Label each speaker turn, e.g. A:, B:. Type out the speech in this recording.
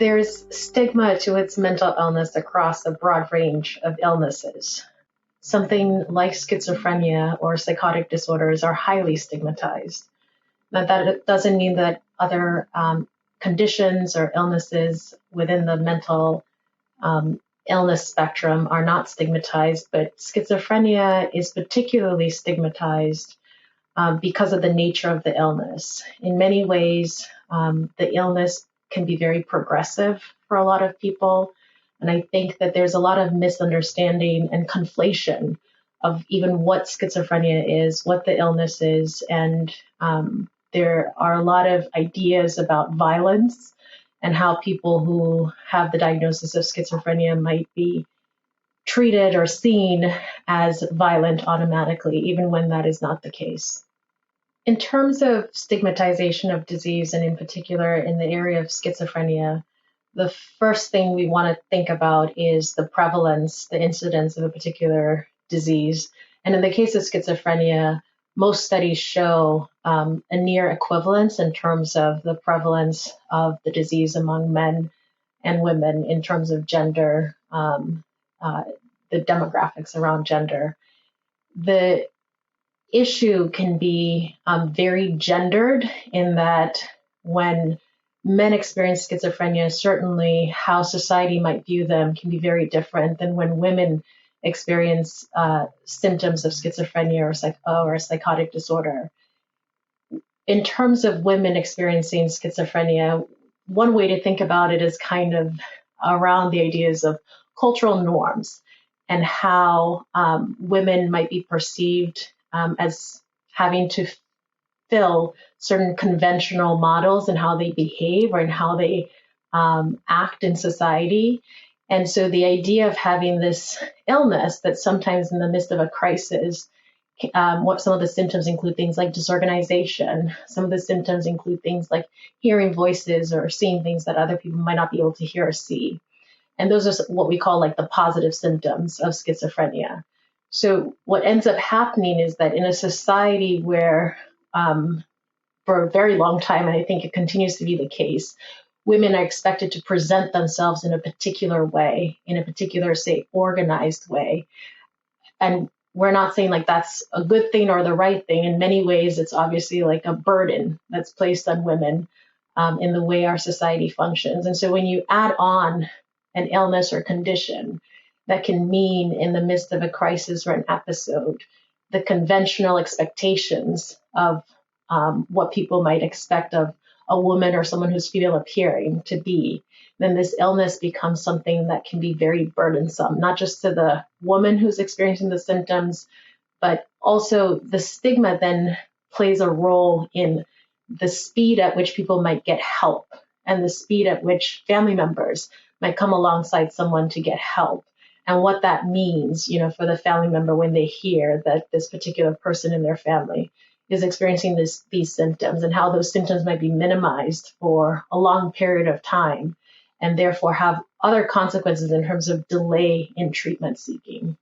A: There's stigma to its mental illness across a broad range of illnesses. Something like schizophrenia or psychotic disorders are highly stigmatized. Now, that doesn't mean that other conditions or illnesses within the mental illness spectrum are not stigmatized, but schizophrenia is particularly stigmatized because of the nature of the illness. In many ways, the illness can be very progressive for a lot of people. And I think that there's a lot of misunderstanding and conflation of even what schizophrenia is, what the illness is. And there are a lot of ideas about violence and how people who have the diagnosis of schizophrenia might be treated or seen as violent automatically, even when that is not the case. In terms of stigmatization of disease, and in particular in the area of schizophrenia, the first thing we want to think about is the prevalence, the incidence of a particular disease. And in the case of schizophrenia, most studies show a near equivalence in terms of the prevalence of the disease among men and women in terms of gender, the demographics around gender. The issue can be very gendered in that when men experience schizophrenia, certainly how society might view them can be very different than when women experience symptoms of schizophrenia or psychotic disorder. In terms of women experiencing schizophrenia, one way to think about it is kind of around the ideas of cultural norms and how women might be perceived as having to fill certain conventional models in how they behave or in how they act in society. And so the idea of having this illness that sometimes in the midst of a crisis, what some of the symptoms include things like disorganization. Some of the symptoms include things like hearing voices or seeing things that other people might not be able to hear or see. And those are what we call like the positive symptoms of schizophrenia. So what ends up happening is that in a society where for a very long time, and I think it continues to be the case, women are expected to present themselves in a particular way, in a particular, say, organized way. And we're not saying like that's a good thing or the right thing. In many ways, it's obviously like a burden that's placed on women in the way our society functions. And so when you add on an illness or condition, that can mean in the midst of a crisis or an episode, the conventional expectations of what people might expect of a woman or someone who's female appearing to be, then this illness becomes something that can be very burdensome, not just to the woman who's experiencing the symptoms, but also the stigma then plays a role in the speed at which people might get help and the speed at which family members might come alongside someone to get help. And what that means, for the family member when they hear that this particular person in their family is experiencing these symptoms and how those symptoms might be minimized for a long period of time and therefore have other consequences in terms of delay in treatment seeking.